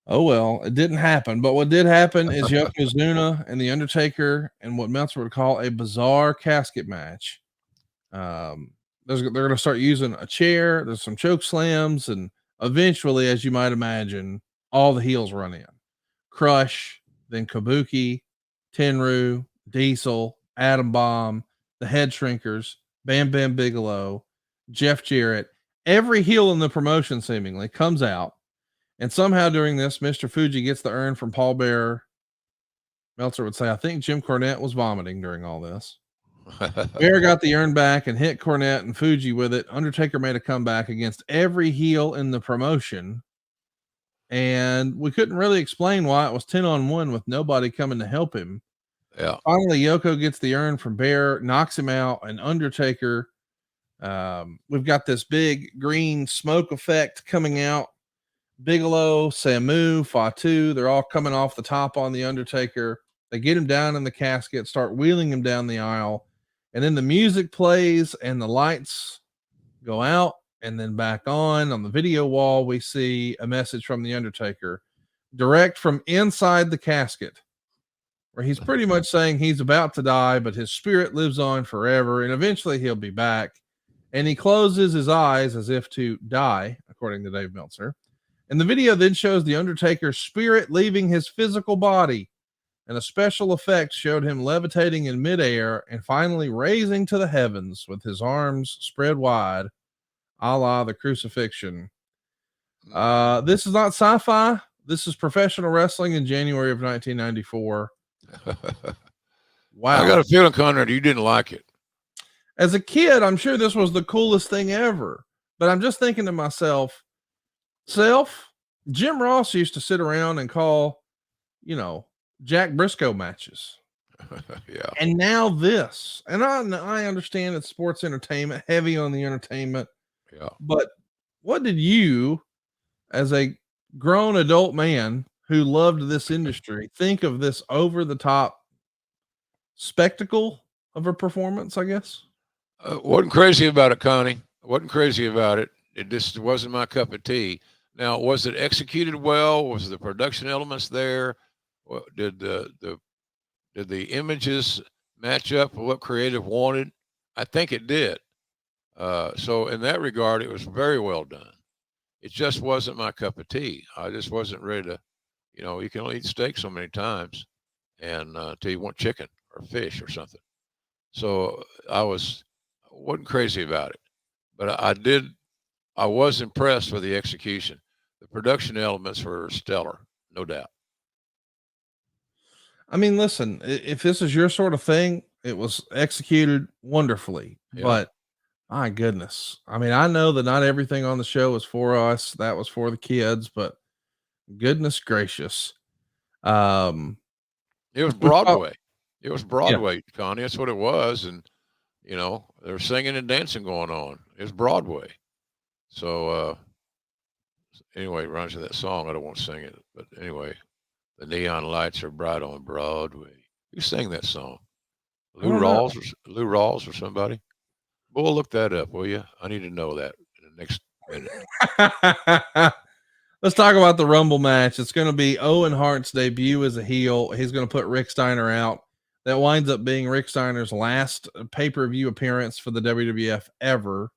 Oh well, it didn't happen. But what did happen is Yokozuna and the Undertaker and what Meltzer would call a bizarre casket match. Um, they're going to start using a chair. There's some choke slams, and eventually, as you might imagine, all the heels run in. Crush, then Kabuki, Tenru, Diesel, Atom Bomb, the Head Shrinkers, Bam Bam Bigelow, Jeff Jarrett. Every heel in the promotion seemingly comes out, and somehow during this, Mr. Fuji gets the urn from Paul Bearer. Meltzer would say, I think Jim Cornette was vomiting during all this. Bear got the urn back and hit Cornette and Fuji with it. Undertaker made a comeback against every heel in the promotion, and we couldn't really explain why it was 10-on-1 with nobody coming to help him. Yeah. Finally, Yoko gets the urn from Bear, knocks him out, and Undertaker. We've got this big green smoke effect coming out. Bigelow, Samu, Fatu, they're all coming off the top on the Undertaker. They get him down in the casket, start wheeling him down the aisle, and then the music plays and the lights go out and then back on. On the video wall, we see a message from the Undertaker, direct from inside the casket, where he's pretty much saying he's about to die, but his spirit lives on forever, and eventually he'll be back. And he closes his eyes as if to die, according to Dave Meltzer. And the video then shows the Undertaker's spirit leaving his physical body, and a special effect showed him levitating in midair and finally raising to the heavens with his arms spread wide, a la the crucifixion. This is not sci-fi. This is professional wrestling in January of 1994. Wow. I got a feeling, Conrad, you didn't like it. As a kid, I'm sure this was the coolest thing ever. But I'm just thinking to myself, Jim Ross used to sit around and call, Jack Briscoe matches. Yeah. And now this. And I understand it's sports entertainment, heavy on the entertainment. Yeah. But what did you, as a grown adult man who loved this industry, think of this over the top spectacle of a performance, I guess? Wasn't crazy about it, Connie. Wasn't crazy about it. It just wasn't my cup of tea. Now, was it executed well? Was the production elements there? Did the images match up with what creative wanted? I think it did. So in that regard, it was very well done. It just wasn't my cup of tea. I just wasn't ready to, you can only eat steak so many times, and till you want chicken or fish or something. So I wasn't crazy about it, but I was impressed with the execution. The production elements were stellar, no doubt. I mean, listen, if this is your sort of thing, it was executed wonderfully. Yeah. But my goodness, I mean, I know that not everything on the show was for us. That was for the kids, but goodness gracious. It was Broadway. It was Broadway, Connie. That's what it was. And, there's singing and dancing going on. It was Broadway. So, anyway, it runs to that song. I don't want to sing it. But anyway, the neon lights are bright on Broadway. Who sang that song? Lou Rawls or somebody? We'll look that up, will you? I need to know that in the next minute. Let's talk about the Rumble match. It's going to be Owen Hart's debut as a heel. He's going to put Rick Steiner out. That winds up being Rick Steiner's last pay-per-view appearance for the WWF ever.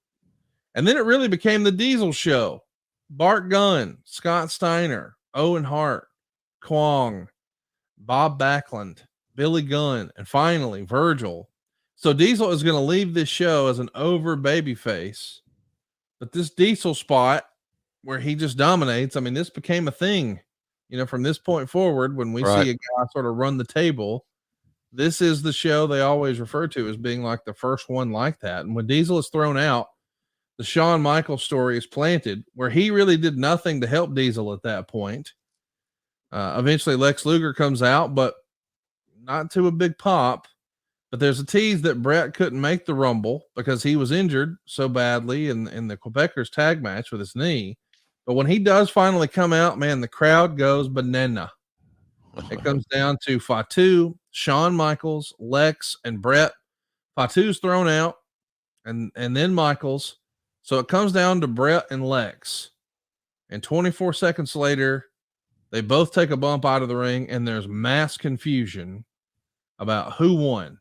And then it really became the Diesel show. Bart Gunn, Scott Steiner, Owen Hart, Kwong, Bob Backlund, Billy Gunn, and finally Virgil. So Diesel is going to leave this show as an over babyface. But this Diesel spot where he just dominates, I mean, this became a thing, from this point forward, when we see a guy sort of run the table. This is the show they always refer to as being like the first one like that. And when Diesel is thrown out, the Shawn Michaels story is planted, where he really did nothing to help Diesel at that point. Eventually Lex Luger comes out, but not to a big pop. But there's a tease that Brett couldn't make the Rumble because he was injured so badly in the Quebecers tag match with his knee. But when he does finally come out, man, the crowd goes banana. It comes down to Fatu, Shawn Michaels, Lex, and Brett. Fatu's thrown out, and then Michaels. So it comes down to Brett and Lex. And 24 seconds later, They both take a bump out of the ring, and there's mass confusion about who won.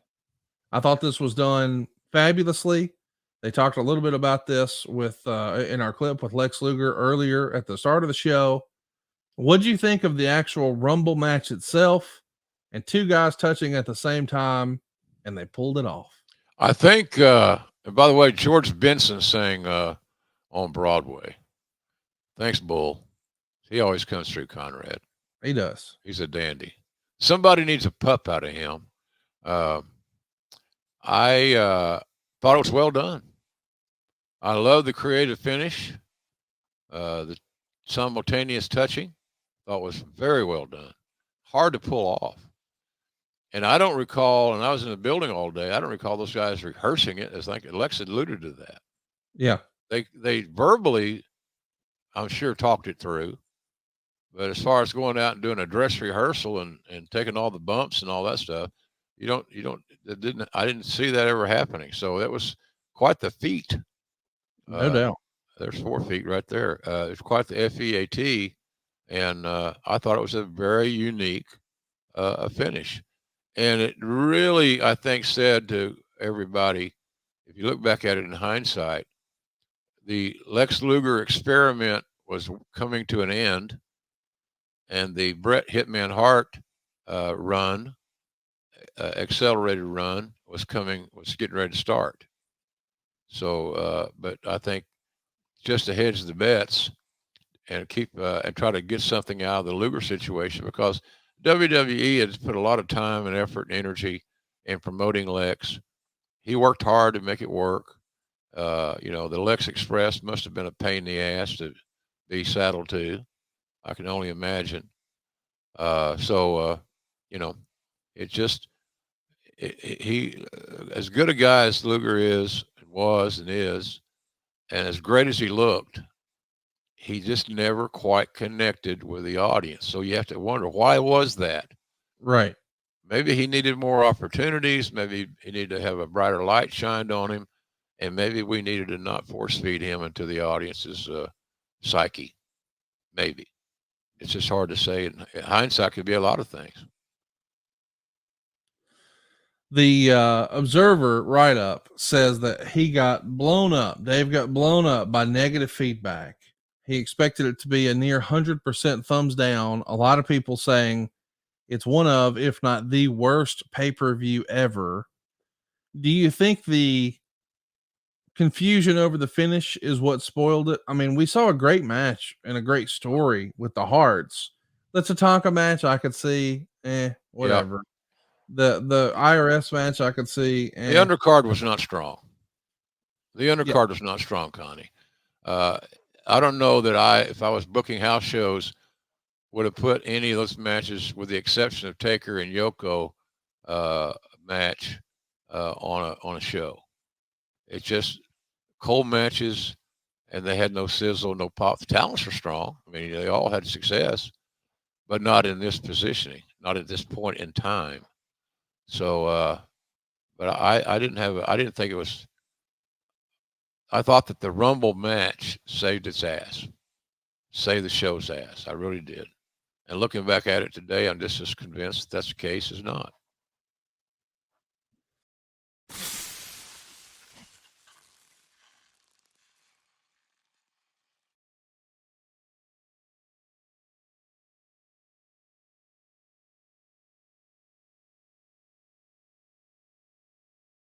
I thought this was done fabulously. They talked a little bit about this with in our clip with Lex Luger earlier at the start of the show. What do you think of the actual Rumble match itself and two guys touching at the same time, and they pulled it off? I think, and by the way, George Benson sang on Broadway. Thanks, Bull. He always comes through, Conrad. He does. He's a dandy. Somebody needs a pup out of him. I thought it was well done. I love the creative finish. The simultaneous touching, thought was very well done. Hard to pull off. And I don't recall, and I was in the building all day, I don't recall those guys rehearsing it. As like Lex had alluded to that. Yeah. They verbally, I'm sure, talked it through. But as far as going out and doing a dress rehearsal and taking all the bumps and all that stuff, I didn't see that ever happening. So that was quite the feat. No doubt. There's 4 feet right there. It's quite the FEAT. And I thought it was a very unique finish. And it really, I think, said to everybody, if you look back at it in hindsight, the Lex Luger experiment was coming to an end, and the Bret Hitman Hart run, accelerated run, was getting ready to start. So, but I think just to hedge the bets and keep and try to get something out of the Luger situation, because WWE has put a lot of time and effort and energy in promoting Lex. He worked hard to make it work. The Lex Express must have been a pain in the ass to be saddled to. I can only imagine. It just he as good a guy as Luger is and was and is, and as great as he looked, he just never quite connected with the audience. So you have to wonder, why was that? Right. Maybe he needed more opportunities. Maybe he needed to have a brighter light shined on him. And maybe we needed to not force feed him into the audience's psyche. Maybe. It's just hard to say. In hindsight could be a lot of things. The Observer write up says that he got blown up. Dave got blown up by negative feedback. He expected it to be a near 100% thumbs down. A lot of people saying it's one of, if not the worst pay-per-view ever. Do you think the confusion over the finish is what spoiled it? I mean, we saw a great match and a great story with the Hearts. The Tatanka match, I could see, whatever. Yep. The IRS match, I could see. The undercard was not strong. Was not strong, Connie. I don't know that if I was booking house shows, would have put any of those matches, with the exception of Taker and Yoko match, on a show. It's just cold matches, and they had no sizzle, no pop. The talents were strong. I mean, they all had success, but not in this positioning, not at this point in time. So, but I didn't think it was. I thought that the Rumble match saved its ass, saved the show's ass. I really did. And looking back at it today, I'm just as convinced that's the case as not.